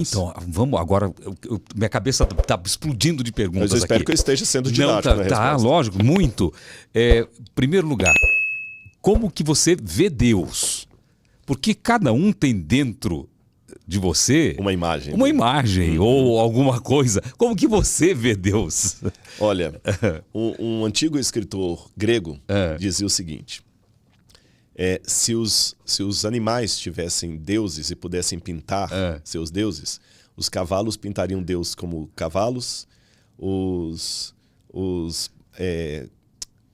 Então, vamos agora. Minha cabeça está explodindo de perguntas Mas eu espero aqui. que eu esteja sendo Não, didático na tá, resposta. lógico, muito. Primeiro lugar, como que você vê Deus? Porque cada um tem dentro de você Uma imagem. uma imagem ou alguma coisa. Como que você vê Deus? Olha, um antigo escritor grego dizia o seguinte: se os animais tivessem deuses e pudessem pintar seus deuses, os cavalos pintariam Deus como cavalos, os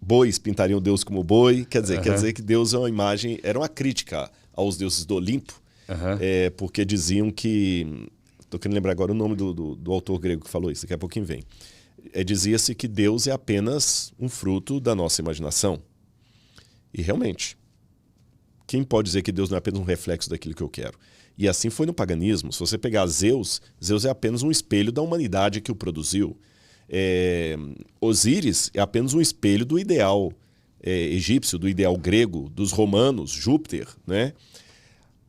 bois pintariam Deus como boi. Quer dizer que Deus é uma imagem, era uma crítica aos deuses do Olimpo, porque diziam que... Estou querendo lembrar agora o nome do autor grego que falou isso, daqui a pouquinho vem. Dizia-se que Deus é apenas um fruto da nossa imaginação. E realmente, quem pode dizer que Deus não é apenas um reflexo daquilo que eu quero? E assim foi no paganismo. Se você pegar Zeus é apenas um espelho da humanidade que o produziu. Osíris é apenas um espelho do ideal egípcio, do ideal grego, dos romanos, Júpiter, né?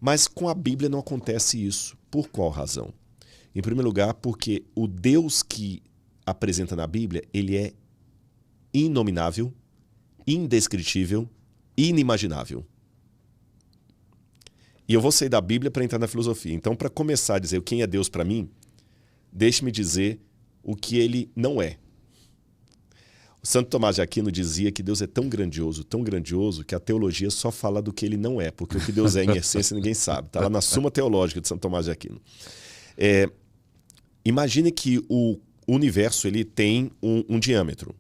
Mas com a Bíblia não acontece isso. Por qual razão? Em primeiro lugar, porque o Deus que apresenta na Bíblia, ele é inominável, indescritível, inimaginável. E eu vou sair da Bíblia para entrar na filosofia. Então, para começar a dizer quem é Deus para mim, deixe-me dizer o que ele não é. O Santo Tomás de Aquino dizia que Deus é tão grandioso, que a teologia só fala do que ele não é, porque o que Deus é em essência ninguém sabe. Está lá na Suma Teológica de Santo Tomás de Aquino. Imagine que o universo ele tem um diâmetro.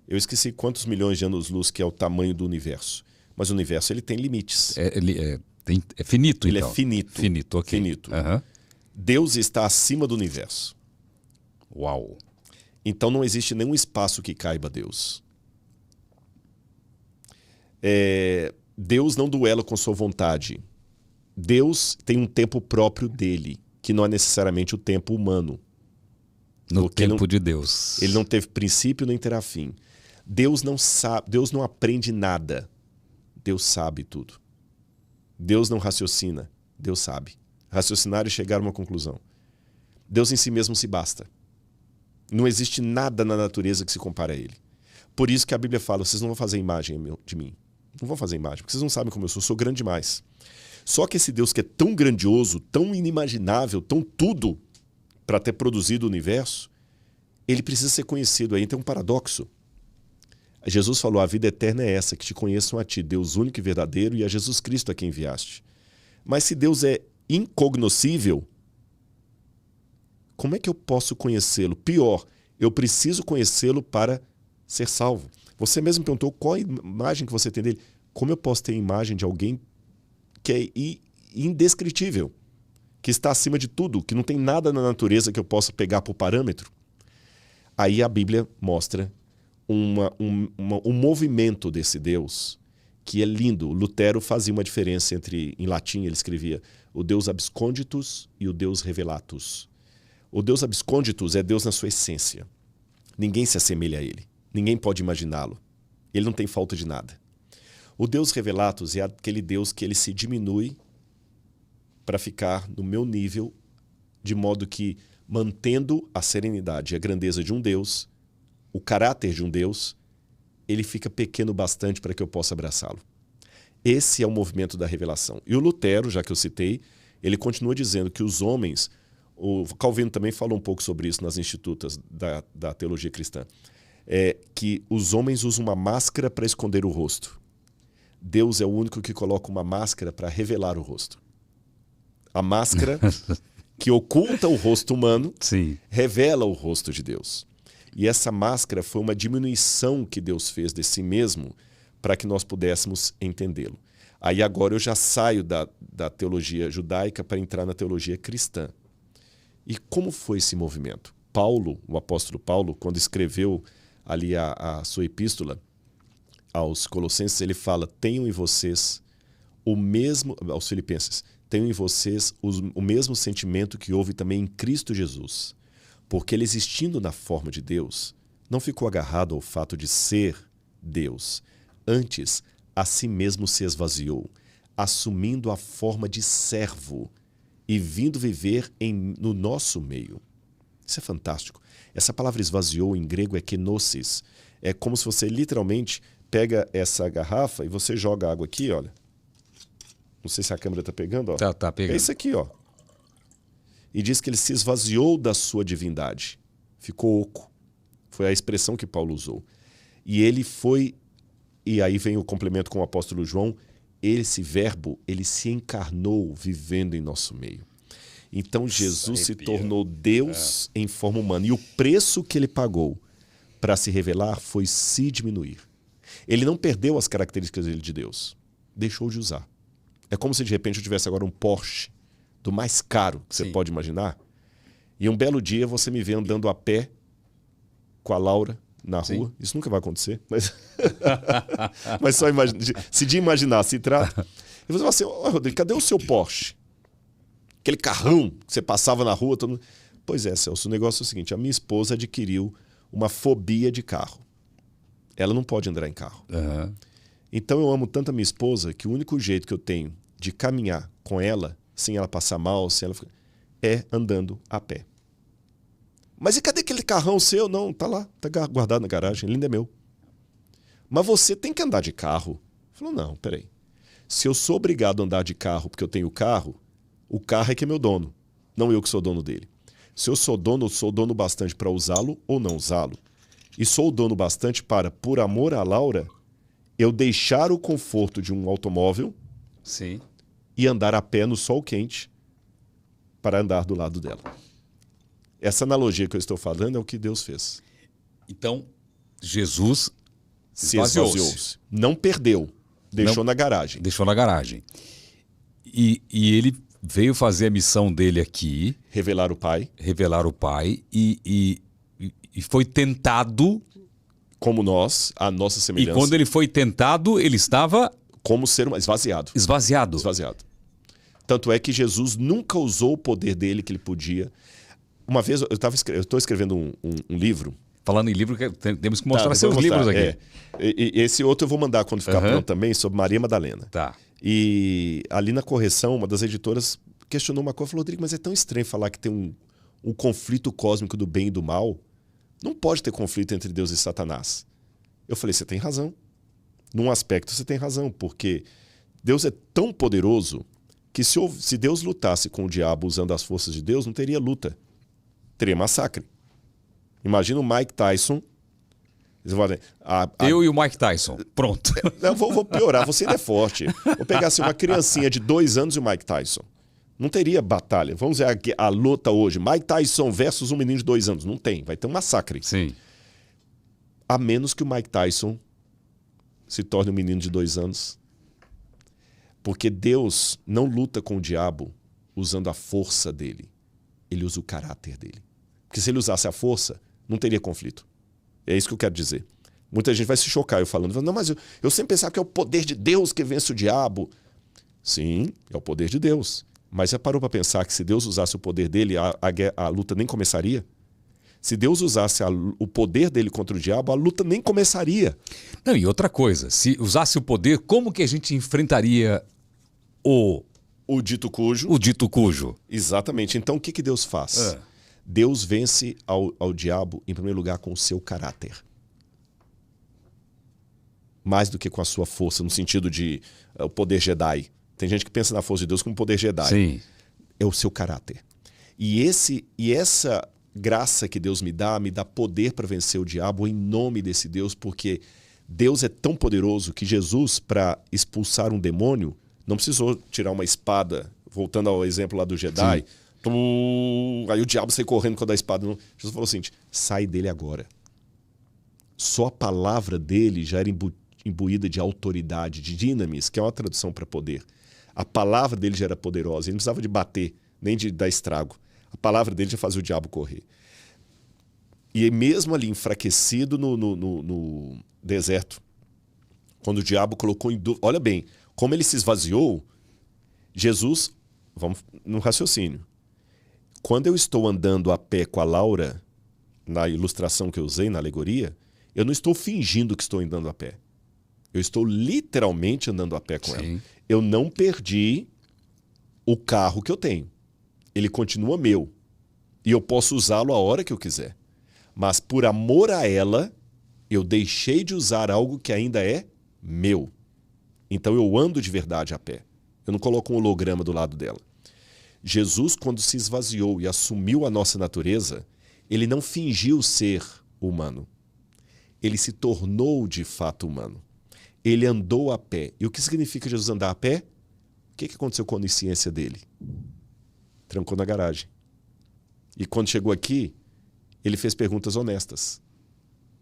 Eu esqueci quantos milhões de anos-luz que é o tamanho do universo. Mas o universo ele tem limites. É finito, ele então. É finito. Finito, ok. Finito. Deus está acima do universo. Uau! Então não existe nenhum espaço que caiba a Deus. Deus não duela com sua vontade. Deus tem um tempo próprio dele, que não é necessariamente o tempo humano. No tempo de Deus. Ele não teve princípio nem terá fim. Deus não sabe, Deus não aprende nada. Deus sabe tudo. Deus não raciocina. Deus sabe. Raciocinar e chegar a uma conclusão. Deus em si mesmo se basta. Não existe nada na natureza que se compare a ele. Por isso que a Bíblia fala, vocês não vão fazer imagem de mim. Não vão fazer imagem, porque vocês não sabem como eu sou grande demais. Só que esse Deus que é tão grandioso, tão inimaginável, tão tudo para ter produzido o universo, ele precisa ser conhecido. Aí tem um paradoxo. Jesus falou, a vida eterna é essa, que te conheçam a ti, Deus único e verdadeiro, e a Jesus Cristo a quem enviaste. Mas se Deus é incognoscível, como é que eu posso conhecê-lo? Pior, eu preciso conhecê-lo para ser salvo. Você mesmo perguntou qual a imagem que você tem dele. Como eu posso ter a imagem de alguém que é indescritível, que está acima de tudo, que não tem nada na natureza que eu possa pegar por parâmetro? Aí a Bíblia mostra um movimento desse Deus que é lindo. Lutero fazia uma diferença entre, em latim ele escrevia, o Deus absconditus e o Deus revelatus. O Deus absconditus é Deus na sua essência. Ninguém se assemelha a ele. Ninguém pode imaginá-lo. Ele não tem falta de nada. O Deus revelatus é aquele Deus que ele se diminui para ficar no meu nível, de modo que, mantendo a serenidade e a grandeza de um Deus, o caráter de um Deus, ele fica pequeno bastante para que eu possa abraçá-lo. Esse é o movimento da revelação. E o Lutero, já que eu citei, ele continua dizendo que os homens... O Calvino também falou um pouco sobre isso nas institutas da teologia cristã. Que os homens usam uma máscara para esconder o rosto. Deus é o único que coloca uma máscara para revelar o rosto. A máscara que oculta o rosto humano revela o rosto de Deus. E essa máscara foi uma diminuição que Deus fez de si mesmo para que nós pudéssemos entendê-lo. Aí agora eu já saio da teologia judaica para entrar na teologia cristã. E como foi esse movimento? Paulo, o apóstolo Paulo, quando escreveu ali a sua epístola aos Colossenses, ele fala, tenham em vocês o mesmo, aos Filipenses, tenham em vocês o mesmo sentimento que houve também em Cristo Jesus. Porque ele, existindo na forma de Deus, não ficou agarrado ao fato de ser Deus. Antes, a si mesmo se esvaziou, assumindo a forma de servo e vindo viver no nosso meio. Isso é fantástico. Essa palavra esvaziou em grego é kenosis. É como se você literalmente pega essa garrafa e você joga água aqui, olha. Não sei se a câmera está pegando, ó. Tá pegando. É isso aqui, ó. E diz que ele se esvaziou da sua divindade. Ficou oco. Foi a expressão que Paulo usou. E ele foi, e aí vem o complemento com o apóstolo João, esse verbo, ele se encarnou vivendo em nosso meio. Então Jesus se tornou Deus em forma humana. E o preço que ele pagou para se revelar foi se diminuir. Ele não perdeu as características dele de Deus. Deixou de usar. É como se de repente eu tivesse agora um Porsche do mais caro que você pode imaginar. E um belo dia você me vê andando a pé com a Laura na rua. Isso nunca vai acontecer. Mas só se de imaginar se trata. E você fala assim, Rodrigo, cadê o seu Porsche? Aquele carrão que você passava na rua. Todo mundo... Pois é, Celso, o negócio é o seguinte. A minha esposa adquiriu uma fobia de carro. Ela não pode andar em carro. Uhum. Então eu amo tanto a minha esposa que o único jeito que eu tenho de caminhar com ela, sem ela passar mal, é andando a pé. Mas e cadê aquele carrão seu? Não, tá lá, tá guardado na garagem, ele ainda é meu. Mas você tem que andar de carro. Falou, não, peraí. Se eu sou obrigado a andar de carro porque eu tenho carro, o carro é que é meu dono, não eu que sou dono dele. Se eu sou dono bastante para usá-lo ou não usá-lo. E sou dono bastante para, por amor à Laura, eu deixar o conforto de um automóvel e andar a pé no sol quente para andar do lado dela. Essa analogia que eu estou falando é o que Deus fez. Então, Jesus se esvaziou-se. Não perdeu. Deixou na garagem. Deixou na garagem. E ele veio fazer a missão dele aqui. Revelar o Pai. Revelar o Pai. E foi tentado... Como nós, a nossa semelhança. E quando ele foi tentado, ele estava... Como ser esvaziado. Esvaziado. Tanto é que Jesus nunca usou o poder dele que ele podia. Uma vez, eu estou escrevendo um livro. Falando em livro, temos que mostrar seus livros aqui. É. E esse outro eu vou mandar quando ficar pronto também, sobre Maria Madalena. Tá. E ali na correção, uma das editoras questionou uma coisa, falou, Rodrigo, mas é tão estranho falar que tem um conflito cósmico do bem e do mal. Não pode ter conflito entre Deus e Satanás. Eu falei, você tem razão. Num aspecto você tem razão, porque Deus é tão poderoso que se Deus lutasse com o diabo usando as forças de Deus, não teria luta. Teria massacre. Imagina o Mike Tyson. Eu e o Mike Tyson. Pronto. Eu vou piorar, você ainda é forte. Vou pegar assim, uma criancinha de 2 anos e o Mike Tyson. Não teria batalha. Vamos ver a luta hoje. Mike Tyson versus um menino de 2 anos. Não tem. Vai ter um massacre. Sim. A menos que o Mike Tyson se torne um menino de 2 anos. Porque Deus não luta com o diabo usando a força dele. Ele usa o caráter dele. Porque se ele usasse a força, não teria conflito. É isso que eu quero dizer. Muita gente vai se chocar eu falando, não, mas eu sempre pensava que é o poder de Deus que vence o diabo. Sim, é o poder de Deus. Mas já parou para pensar que se Deus usasse o poder dele, a luta nem começaria? Se Deus usasse o poder dele contra o diabo, a luta nem começaria. Não, e outra coisa, se usasse o poder, como que a gente enfrentaria o dito cujo? O dito cujo. Exatamente. Então o que Deus faz? Deus vence ao diabo, em primeiro lugar, com o seu caráter. Mais do que com a sua força, no sentido de o poder Jedi. Tem gente que pensa na força de Deus como poder Jedi. Sim. É o seu caráter. E essa graça que Deus me dá poder para vencer o diabo em nome desse Deus, porque Deus é tão poderoso que Jesus, para expulsar um demônio, não precisou tirar uma espada, voltando ao exemplo lá do Jedi. Aí o diabo saiu correndo com a espada. Jesus falou assim, sai dele agora. Só a palavra dele já era imbuída de autoridade, de dinamis, que é uma tradução para poder. A palavra dele já era poderosa, ele não precisava de bater, nem de dar estrago. A palavra dele já fazia o diabo correr. E mesmo ali enfraquecido no deserto, quando o diabo colocou em dúvida... Olha bem, como ele se esvaziou, Jesus... Vamos no raciocínio. Quando eu estou andando a pé com a Laura, na ilustração que eu usei, na alegoria, eu não estou fingindo que estou andando a pé. Eu estou literalmente andando a pé com ela. Eu não perdi o carro que eu tenho. ele continua meu. E eu posso usá-lo a hora que eu quiser. Mas por amor a ela, eu deixei de usar algo que ainda é meu. Então eu ando de verdade a pé. Eu não coloco um holograma do lado dela. Jesus, quando se esvaziou e assumiu a nossa natureza, ele não fingiu ser humano. Ele se tornou de fato humano. Ele andou a pé. E o que significa Jesus andar a pé? O que aconteceu com a onisciência dele? Trancou na garagem. E quando chegou aqui, ele fez perguntas honestas.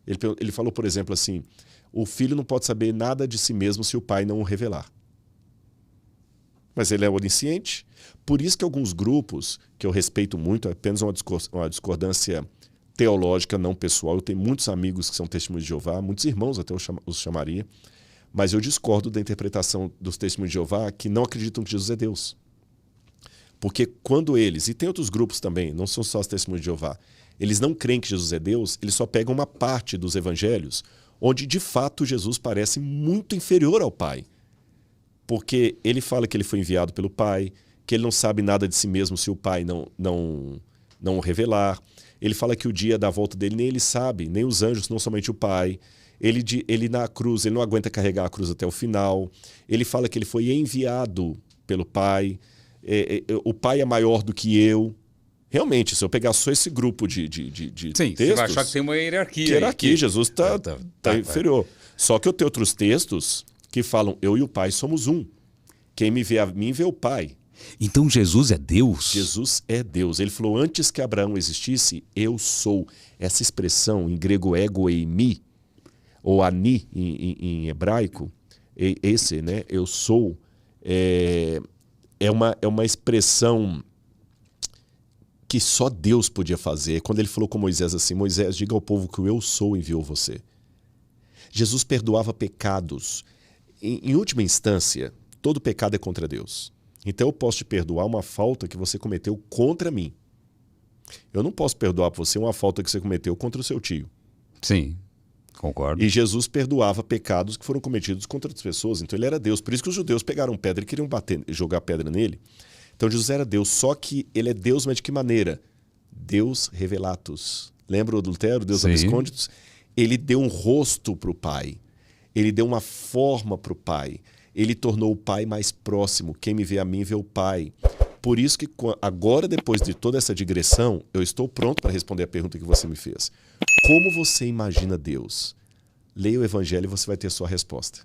Ele falou, por exemplo, assim, o filho não pode saber nada de si mesmo se o pai não o revelar. Mas ele é onisciente. Por isso que alguns grupos, que eu respeito muito, é apenas uma discordância teológica, não pessoal. Eu tenho muitos amigos que são testemunhos de Jeová, muitos irmãos até os chamaria, mas eu discordo da interpretação dos testemunhos de Jeová que não acreditam que Jesus é Deus. Porque quando eles, e tem outros grupos também, não são só os testemunhos de Jeová, eles não creem que Jesus é Deus, eles só pegam uma parte dos evangelhos onde de fato Jesus parece muito inferior ao Pai. Porque ele fala que ele foi enviado pelo Pai, que ele não sabe nada de si mesmo se o Pai não o revelar. Ele fala que o dia da volta dele nem ele sabe, nem os anjos, não somente o Pai. Ele na cruz, ele não aguenta carregar a cruz até o final. Ele fala que ele foi enviado pelo Pai. O Pai é maior do que eu. Realmente, se eu pegar só esse grupo de Sim, textos... você vai achar que tem uma hierarquia. Hierarquia, Jesus está inferior. Só que eu tenho outros textos que falam, eu e o Pai somos um. Quem me vê a mim, vê o Pai. Então Jesus é Deus? Jesus é Deus. Ele falou, antes que Abraão existisse, eu sou. Essa expressão, em grego, ego eimi, ou ani, em hebraico, esse, né, eu sou, é uma expressão que só Deus podia fazer. Quando ele falou com Moisés assim, Moisés, diga ao povo que o eu sou enviou você. Jesus perdoava pecados. Em última instância, todo pecado é contra Deus. Então eu posso te perdoar uma falta que você cometeu contra mim. Eu não posso perdoar por você uma falta que você cometeu contra o seu tio. Sim, concordo. E Jesus perdoava pecados que foram cometidos contra outras pessoas. Então ele era Deus. Por isso que os judeus pegaram pedra e queriam jogar pedra nele. Então Jesus era Deus, só que ele é Deus, mas de que maneira? Deus revelatus. Lembra o adultério? Deus absconditus? Ele deu um rosto para o Pai. Ele deu uma forma para o Pai. Ele tornou o Pai mais próximo. Quem me vê a mim, vê o Pai. Por isso que agora, depois de toda essa digressão, eu estou pronto para responder a pergunta que você me fez. Como você imagina Deus? Leia o Evangelho e você vai ter sua resposta.